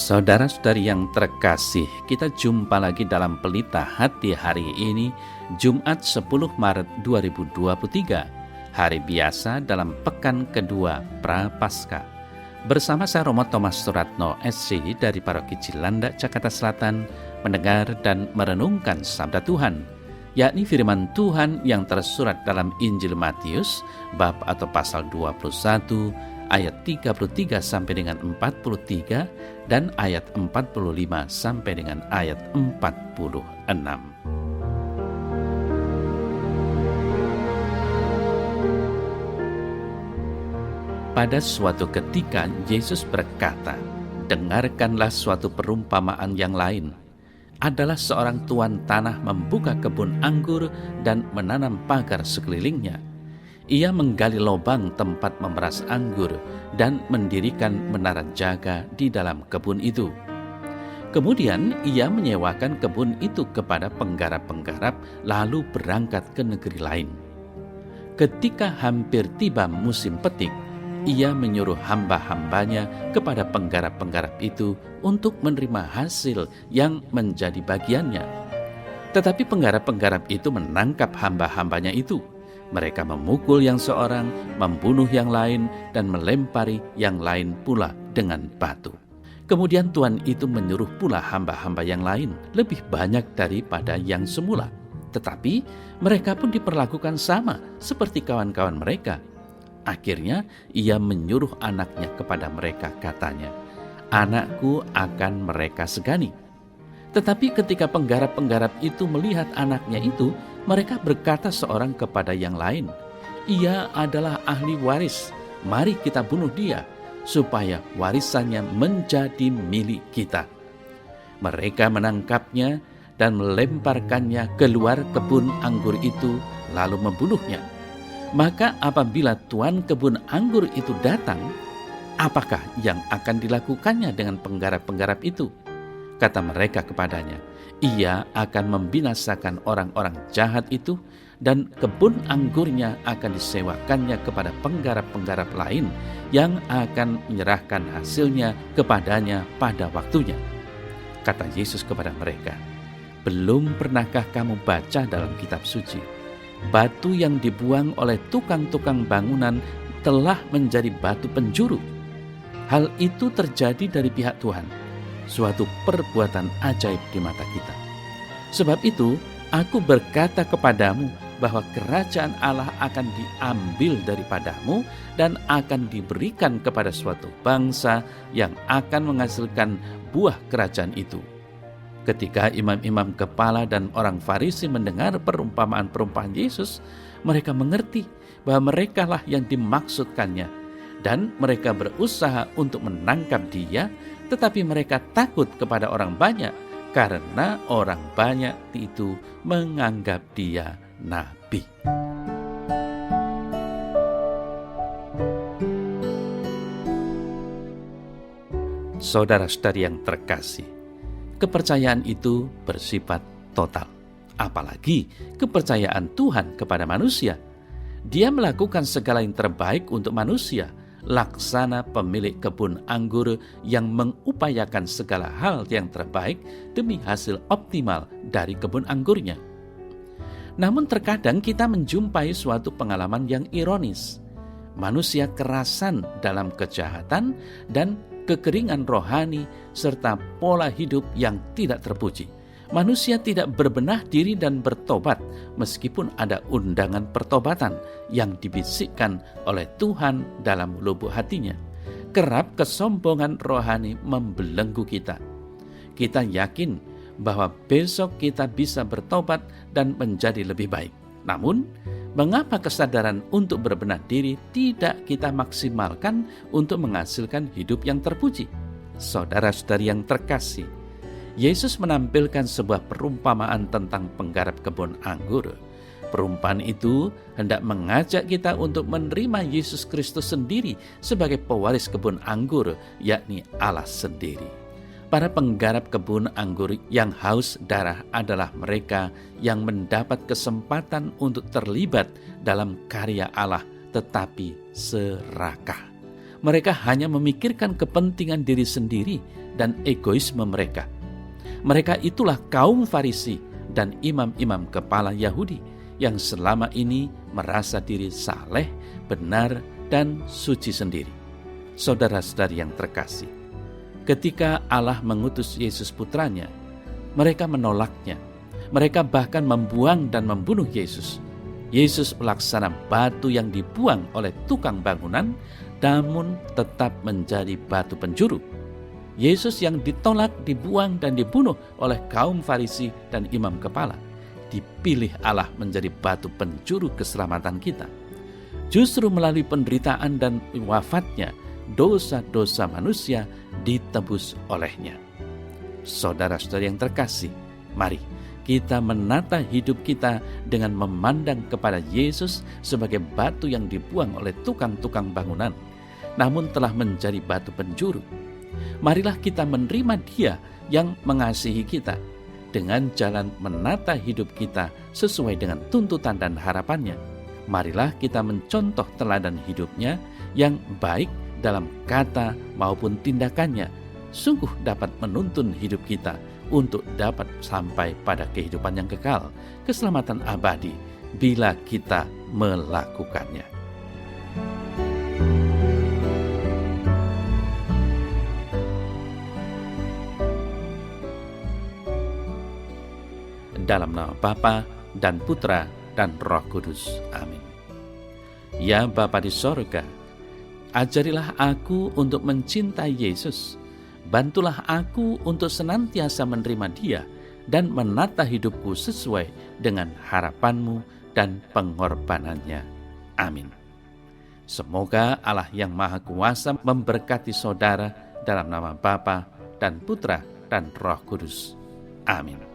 Saudara-saudari yang terkasih, kita jumpa lagi dalam Pelita Hati hari ini, Jumat 10 Maret 2023, hari biasa dalam pekan kedua Prapaskah. Bersama saya Romo Thomas Suratno SC dari Paroki Cilandak, Jakarta Selatan, mendengar dan merenungkan Sabda Tuhan, yakni firman Tuhan yang tersurat dalam Injil Matius, bab atau pasal 21, ayat 33 sampai dengan 43 dan ayat 45 sampai dengan ayat 46. Pada suatu ketika Yesus berkata, "Dengarkanlah suatu perumpamaan yang lain. Adalah seorang tuan tanah membuka kebun anggur dan menanam pagar sekelilingnya. Ia menggali lubang tempat memeras anggur dan mendirikan menara jaga di dalam kebun itu. Kemudian ia menyewakan kebun itu kepada penggarap-penggarap lalu berangkat ke negeri lain. Ketika hampir tiba musim petik, ia menyuruh hamba-hambanya kepada penggarap-penggarap itu untuk menerima hasil yang menjadi bagiannya. Tetapi penggarap-penggarap itu menangkap hamba-hambanya itu. Mereka memukul yang seorang, membunuh yang lain, dan melempari yang lain pula dengan batu. Kemudian tuan itu menyuruh pula hamba-hamba yang lain, lebih banyak daripada yang semula. Tetapi mereka pun diperlakukan sama seperti kawan-kawan mereka. Akhirnya ia menyuruh anaknya kepada mereka, katanya, 'Anakku akan mereka segani.' Tetapi ketika penggarap-penggarap itu melihat anaknya itu, mereka berkata seorang kepada yang lain, 'Ia adalah ahli waris, mari kita bunuh dia, supaya warisannya menjadi milik kita.' Mereka menangkapnya dan melemparkannya keluar kebun anggur itu, lalu membunuhnya. Maka apabila tuan kebun anggur itu datang, apakah yang akan dilakukannya dengan penggarap-penggarap itu? Kata mereka kepadanya, 'Ia akan membinasakan orang-orang jahat itu, dan kebun anggurnya akan disewakannya kepada penggarap-penggarap lain yang akan menyerahkan hasilnya kepadanya pada waktunya.' Kata Yesus kepada mereka, 'Belum pernahkah kamu baca dalam kitab suci? Batu yang dibuang oleh tukang-tukang bangunan telah menjadi batu penjuru. Hal itu terjadi dari pihak Tuhan, suatu perbuatan ajaib di mata kita. Sebab itu, aku berkata kepadamu bahwa kerajaan Allah akan diambil daripadamu dan akan diberikan kepada suatu bangsa yang akan menghasilkan buah kerajaan itu.' Ketika imam-imam kepala dan orang Farisi mendengar perumpamaan-perumpamaan Yesus, mereka mengerti bahwa merekalah yang dimaksudkannya, dan mereka berusaha untuk menangkap dia, tetapi mereka takut kepada orang banyak, karena orang banyak itu menganggap dia nabi. Saudara-saudari yang terkasih, kepercayaan itu bersifat total, apalagi kepercayaan Tuhan kepada manusia. Dia melakukan segala yang terbaik untuk manusia, laksana pemilik kebun anggur yang mengupayakan segala hal yang terbaik demi hasil optimal dari kebun anggurnya. Namun terkadang kita menjumpai suatu pengalaman yang ironis. Manusia kerasan dalam kejahatan dan kekeringan rohani serta pola hidup yang tidak terpuji. Manusia tidak berbenah diri dan bertobat meskipun ada undangan pertobatan yang dibisikkan oleh Tuhan dalam lubuk hatinya. Kerap kesombongan rohani membelenggu kita. Kita yakin bahwa besok kita bisa bertobat dan menjadi lebih baik. Namun, mengapa kesadaran untuk berbenah diri tidak kita maksimalkan untuk menghasilkan hidup yang terpuji? Saudara-saudari yang terkasih, Yesus menampilkan sebuah perumpamaan tentang penggarap kebun anggur. Perumpamaan itu hendak mengajak kita untuk menerima Yesus Kristus sendiri sebagai pewaris kebun anggur, yakni Allah sendiri. Para penggarap kebun anggur yang haus darah adalah mereka yang mendapat kesempatan untuk terlibat dalam karya Allah, tetapi serakah. Mereka hanya memikirkan kepentingan diri sendiri dan egoisme mereka. Mereka itulah kaum Farisi dan imam-imam kepala Yahudi yang selama ini merasa diri saleh, benar, dan suci sendiri. Saudara-saudari yang terkasih, ketika Allah mengutus Yesus putranya, mereka menolaknya. Mereka bahkan membuang dan membunuh Yesus. Yesus pelaksana batu yang dibuang oleh tukang bangunan, namun tetap menjadi batu penjuru. Yesus yang ditolak, dibuang, dan dibunuh oleh kaum Farisi dan imam kepala, dipilih Allah menjadi batu penjuru keselamatan kita. Justru melalui penderitaan dan wafatnya, dosa-dosa manusia ditebus olehnya. Saudara-saudari yang terkasih, mari kita menata hidup kita dengan memandang kepada Yesus sebagai batu yang dibuang oleh tukang-tukang bangunan, namun telah menjadi batu penjuru. Marilah kita menerima Dia yang mengasihi kita dengan jalan menata hidup kita sesuai dengan tuntutan dan harapannya. Marilah kita mencontoh teladan hidupnya yang baik dalam kata maupun tindakannya, sungguh dapat menuntun hidup kita untuk dapat sampai pada kehidupan yang kekal, keselamatan abadi bila kita melakukannya. Dalam nama Bapa dan Putra dan Roh Kudus. Amin. Ya Bapa di sorga, ajarilah aku untuk mencintai Yesus. Bantulah aku untuk senantiasa menerima Dia dan menata hidupku sesuai dengan harapan-Mu dan pengorbanannya. Amin. Semoga Allah yang Maha Kuasa memberkati saudara dalam nama Bapa dan Putra dan Roh Kudus. Amin.